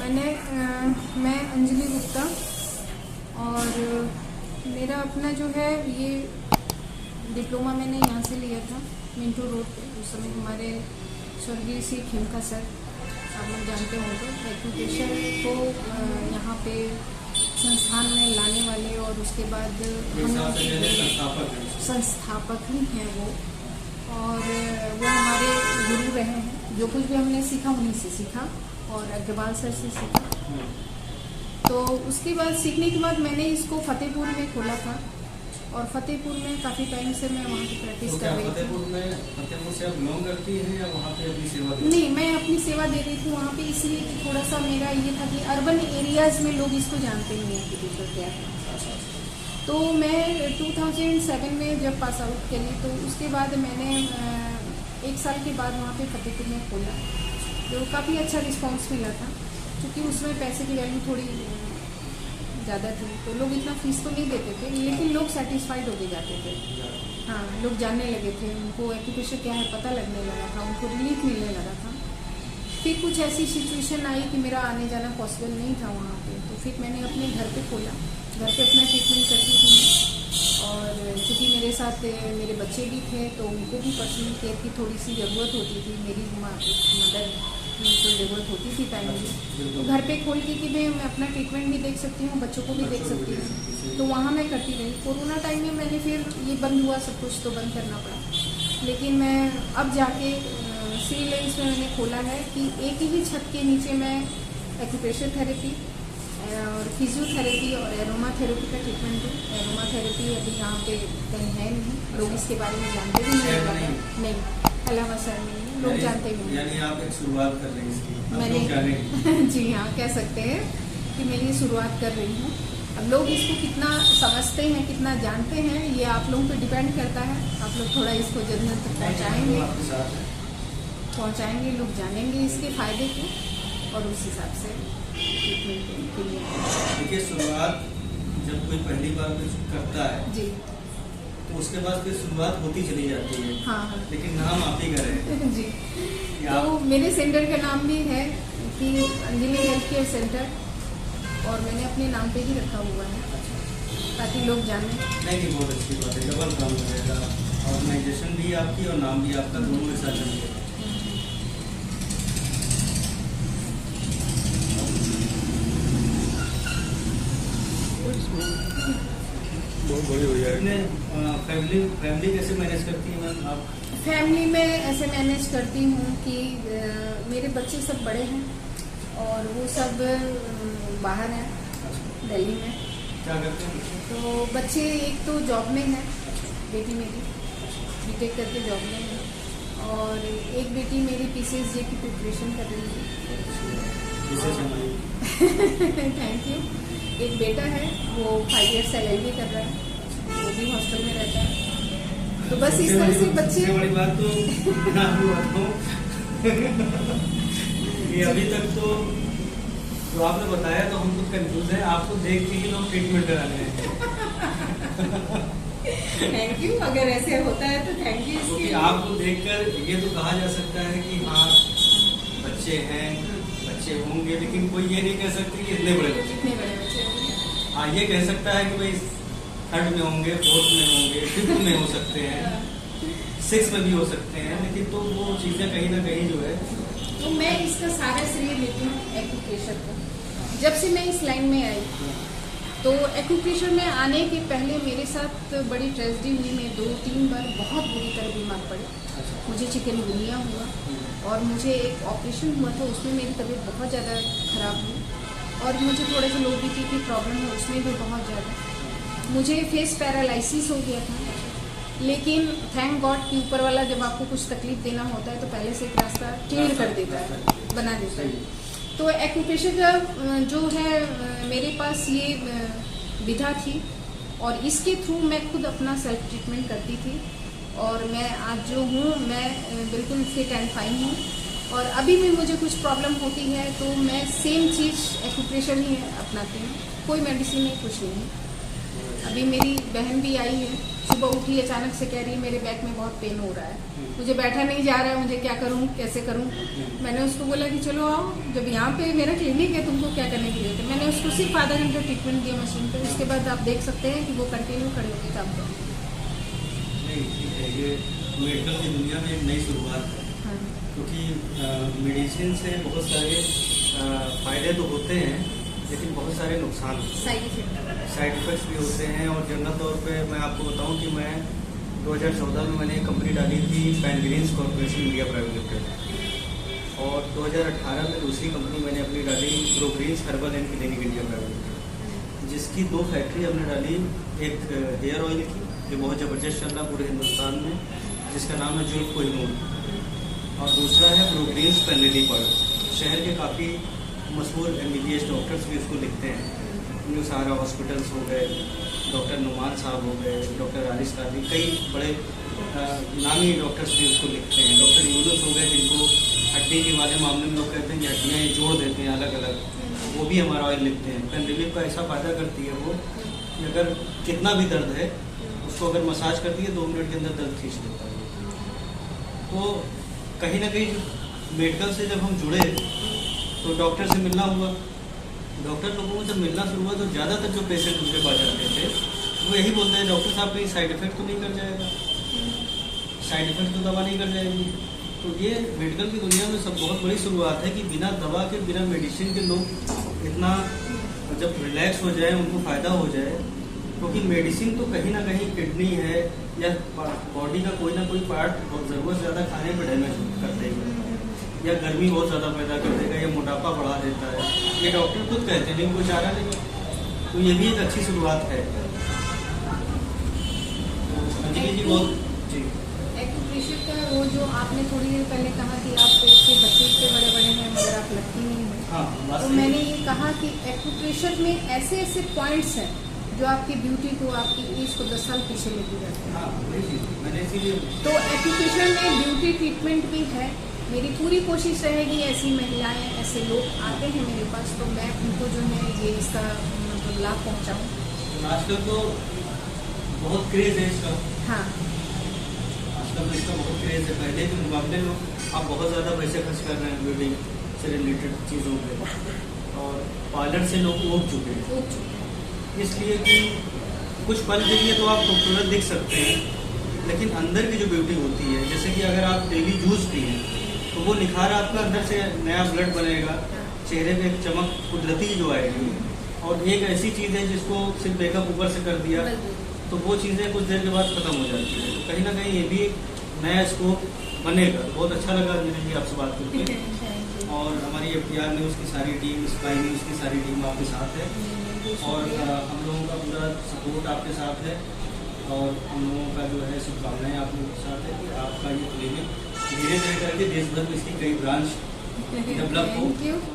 मैं अंजलि गुप्ता और मेरा अपना जो है ये डिप्लोमा मैंने यहाँ से लिया था मिंटू रोड पे। उस समय हमारे स्वर्गीय श्री खिमका सर, आप लोग जानते होंगे, एजुकेशन को यहाँ पे संस्थान में लाने वाले और उसके बाद संस्थापक ही हैं वो, और वो हमारे गुरु रहे हैं। जो कुछ भी हमने सीखा उन्हीं से सीखा और अग्रवाल सर से सीखा। तो उसके बाद सीखने के बाद मैंने इसको फतेहपुर में खोला था और फतेहपुर में काफ़ी टाइम से मैं वहाँ की प्रैक्टिस कर रही थी। फतेहपुर से आप बिलोंग करती हैं या वहाँ पे अपनी सेवा देती हैं? नहीं, मैं अपनी सेवा दे रही थी वहाँ पे, इसलिए कि थोड़ा सा मेरा ये था कि अर्बन एरियाज़ में लोग इसको जानते नहीं हैं कि दूसरा क्या है। तो मैं 2007 में जब पास आउट करी तो उसके बाद मैंने 1 साल के बाद वहाँ पे फतेहपुर में खोला, तो काफ़ी अच्छा रिस्पांस मिला था। क्योंकि उसमें पैसे की वैल्यू थोड़ी ज़्यादा थी तो लोग इतना फीस तो नहीं देते थे, लेकिन लोग सेटिस्फाइड होके जाते थे। हाँ, लोग जानने लगे थे, उनको एक्यूप्रेशर क्या है पता लगने लगा था, उनको रिलीफ मिलने लगा था। फिर कुछ ऐसी सिचुएशन आई कि मेरा आने जाना पॉसिबल नहीं था वहाँ पे, तो फिर मैंने अपने घर पे खोला। घर पे अपना ट्रीटमेंट करती थी मैं, और क्योंकि मेरे साथ मेरे बच्चे भी थे तो उनको भी पर्सनल केयर की थोड़ी सी ज़रूरत होती थी। मेरी मदर की कोई ज़रूरत होती थी टाइमली, तो घर पे खोल के कि मैं अपना ट्रीटमेंट भी देख सकती हूँ, बच्चों को भी देख सकती हूँ, तो वहाँ मैं करती रही। कोरोना टाइम में मैंने फिर ये बंद हुआ, सब कुछ तो बंद करना पड़ा। लेकिन मैं अब जाके श्री लेंस में मैंने खोला है कि एक ही छत के नीचे मैं एक्यूप्रेशर थेरेपी और फिजियोथेरेपी और एरोमा थेरेपी का ट्रीटमेंट दूँ। एरोमा थेरेपी अभी यहाँ पे कहीं है नहीं, लोग इसके बारे में जानते भी नहीं, अलावा सर नहीं, लोग जानते भी नहीं। यानी आप एक शुरुआत कर रही हैं इसकी, मैंने जी हाँ, कह सकते हैं कि मैं ये शुरुआत कर रही हूँ। अब लोग इसको कितना समझते हैं, कितना जानते हैं, ये आप लोगों पे डिपेंड करता है। आप लोग थोड़ा इसको जन तक पहुँचाएंगे, लोग जानेंगे इसके फ़ायदे को और उस हिसाब से ट्रीटमेंट के लिए। देखिए, शुरुआत जब कोई पहली बार कुछ करता है जी, तो उसके बाद फिर शुरुआत होती चली जाती है। हाँ हाँ, लेकिन नाम आप ही का है जी। तो मेरे सेंटर का नाम भी है कि अंजलि हेल्थ केयर सेंटर, और मैंने अपने नाम पे ही रखा हुआ है ताकि लोग जानें। नहीं, बहुत अच्छी बात है, डबल काम रहेगा, ऑर्गेनाइजेशन भी आपकी और नाम भी आपका, दोनों एक साथ चलेगा। बहुत बड़ी हो जाएगी। फैमिली कैसे मैनेज करती हैं मैम आप? फैमिली में ऐसे मैनेज करती हूँ कि मेरे बच्चे सब बड़े हैं और वो सब बाहर हैं, दिल्ली में। क्या करते हैं? तो बच्चे एक तो जॉब में है, बेटी मेरी बीटेक करके जॉब में है, और एक बेटी मेरी PCSJ की प्रिपरेशन कर रही है। Thank you. एक बेटा है, वो 5 ईयर्स LLB कर रहा है, वो भी हॉस्टल में रहता है। तो बस इस तरह से बच्चे। बड़ी बात तो ये अभी तक तो आपने बताया तो हम तो कंफ्यूज हैं, आपको देख के ही लोग ट्रीटमेंट कराने हैं। थैंक यू, अगर ऐसे होता है तो थैंक यू। क्योंकि आपको देखकर ये तो कहा जा सकता है कि हाँ बच्चे हैं, बच्चे होंगे, लेकिन कोई ये नहीं कह सकते कि इतने बड़े बच्चे होंगे। हाँ, ये कह सकता है कि भाई 3rd में होंगे, 4th में होंगे, 5th में हो सकते हैं, 6th में भी हो सकते हैं, लेकिन तो वो चीज़ें कहीं ना कहीं जो है। तो मैं इसका सारा श्रेय लेती हूँ एक्यूप्रेशर को। जब से मैं इस लाइन में आई तो एक्यूप्रेशर में आने के पहले मेरे साथ बड़ी ट्रेजेडी हुई। मैं 2-3 बार बहुत बुरी तरह बीमार पड़ी। मुझे चिकनगुनिया हुआ और मुझे एक ऑपरेशन हुआ था, उसमें मेरी तबीयत बहुत ज़्यादा ख़राब हुई, और मुझे थोड़े से लो BP की प्रॉब्लम है, उसमें भी बहुत ज़्यादा। मुझे फेस पैरालिसिस हो गया था, लेकिन थैंक गॉड कि ऊपर वाला जब आपको कुछ तकलीफ देना होता है तो पहले से एक रास्ता क्लियर कर देता है, बना देता है। तो एक्यूप्रेशर का जो है मेरे पास ये विधा थी, और इसके थ्रू मैं खुद अपना सेल्फ ट्रीटमेंट करती थी, और मैं आज जो हूँ मैं बिल्कुल फिट एंड फाइन हूँ। और अभी भी मुझे कुछ प्रॉब्लम होती है तो मैं सेम चीज़ एक्यूप्रेशर ही अपनाती हूँ, कोई मेडिसिन नहीं, कुछ नहीं। अभी मेरी बहन भी आई है, सुबह उठी अचानक से कह रही है मेरे बैक में बहुत पेन हो रहा है, मुझे बैठा नहीं जा रहा है, मुझे क्या करूं, कैसे करूं। मैंने उसको बोला कि चलो आओ, जब यहाँ पे मेरा क्लिनिक है तुमको क्या करने की जरूरत है। मैंने उसको सिर्फ आधा घंटा ट्रीटमेंट दिया मशीन पे, उसके बाद आप देख सकते हैं कि वो कंटिन्यू खड़े होकर काम कर रहे हैं। नहीं ठीक है, ये मेडिकल की दुनिया में एक नई शुरुआत है। हाँ, क्योंकि मेडिसिन से बहुत सारे फ़ायदे तो होते हैं, लेकिन बहुत सारे नुकसान होते हैं, साइड इफ़ेक्ट्स भी होते हैं। और जनरल तौर पे मैं आपको बताऊं कि मैं 2014 में मैंने एक कंपनी डाली थी Pangreens corporation India private limited, और 2018 में दूसरी कंपनी मैंने अपनी डाली Progreens herbal and clinic India private limited, जिसकी 2 फैक्ट्री हमने डाली। एक हेयर ऑयल की जो बहुत ज़बरदस्त चल रहा पूरे हिंदुस्तान में, जिसका नाम है जुल्फ कोहिनूर, और दूसरा है प्रोग्रीन्स पेनलिटी पाउडर। शहर के काफ़ी मशहूर MBBS डॉक्टर्स भी उसको लिखते हैं, न्यू सहारा हॉस्पिटल्स हो गए, डॉक्टर नुमान साहब हो गए, डॉक्टर आरिस कादी, कई बड़े नामी डॉक्टर्स भी उसको लिखते हैं। डॉक्टर यूनुस हो गए, जिनको हड्डी के वाले मामले में लोग कहते हैं कि हड्डियाँ जोड़ देते हैं अलग अलग, वो भी हमारा ऑयल लिखते हैं। पेन रिलीफ का ऐसा फ़ायदा करती है वो कि अगर कितना भी दर्द है उसको अगर मसाज करती है 2 मिनट के अंदर दर्द खींच लेता है। तो कहीं ना कहीं मेडिकल से जब हम जुड़े तो डॉक्टर से मिलना हुआ, डॉक्टर लोगों को जब मिलना शुरू हुआ तो ज़्यादातर जो पेशेंट उनके पास जाते थे वो यही बोलते हैं डॉक्टर साहब कहीं साइड इफ़ेक्ट तो नहीं कर जाएगा, साइड इफ़ेक्ट तो दवा नहीं कर जाएगी। तो ये मेडिकल की दुनिया में सब बहुत बड़ी शुरुआत है कि बिना दवा के बिना मेडिसिन के लोग इतना जब रिलैक्स हो जाए, उनको फ़ायदा हो जाए। क्योंकि मेडिसिन तो कहीं ना कहीं किडनी है या बॉडी का कोई ना कोई पार्ट ज़रूरत से ज़्यादा खाने पर डैमेज कर देगा, या गर्मी बहुत ज़्यादा पैदा कर देगा, या मोटापा बढ़ा देता है, ये डॉक्टर खुद कहते हैं, लेकिन कोई चारा नहीं। तो ये भी एक अच्छी शुरुआत है। अंजलि जी बहुत जी एक्यूप्रेशर का वो जो आपने थोड़ी देर पहले कहा कि आपके बच्चे इतने बड़े बड़े हैं मगर आप लगती नहीं हैं, हाँ, तो मैंने ये कहा कि एक्यूप्रेशर में ऐसे ऐसे पॉइंट्स हैं जो आपकी ब्यूटी को, आपकी एज को 10 साल पीछे लेके जाते हैं। हाँ, वही चीज़ मैंने इसीलिए तो एक्यूप्रेशर में ब्यूटी ट्रीटमेंट भी है। मेरी पूरी कोशिश रहेगी ऐसी महिलाएं, ऐसे लोग आते हैं मेरे पास तो मैं उनको जो है ये इसका मतलब लाभ पहुंचाऊं। आजकल तो बहुत क्रेज़ है इसका। हाँ, आजकल तो इसका बहुत क्रेज़ है। पहले के मुकाबले लोग अब बहुत ज़्यादा पैसे खर्च कर रहे हैं ब्यूटी से रिलेटेड चीज़ों पे, और पार्लर से लोग उग चुके हैं, इसलिए कि कुछ पल के लिए तो आप खूबसूरत दिख सकते हैं, लेकिन अंदर की जो ब्यूटी होती है, जैसे कि अगर आप डेली जूस पिए तो वो निखार आपका अंदर से नया ब्लड बनेगा, चेहरे पे एक चमक कुदरती जो आएगी। और एक ऐसी चीज़ है जिसको सिर्फ मेकअप ऊपर से कर दिया तो वो चीज़ें कुछ देर के बाद ख़त्म हो जाती है। तो कहीं ना कहीं ये भी एक नया स्कोप बनेगा। बहुत अच्छा लगा अंजलि जी आपसे बात करके, और हमारी FTR न्यूज़ की सारी टीम, स्काई न्यूज़ की सारी टीम आपके साथ है, और हम लोगों का पूरा सपोर्ट आपके साथ है, और हम लोगों का जो है शुभकामनाएं आप लोगों के साथ है कि आपका ये क्लिनिक धीरे धीरे करके देश भर में इसकी कई ब्रांच डेवलप हो।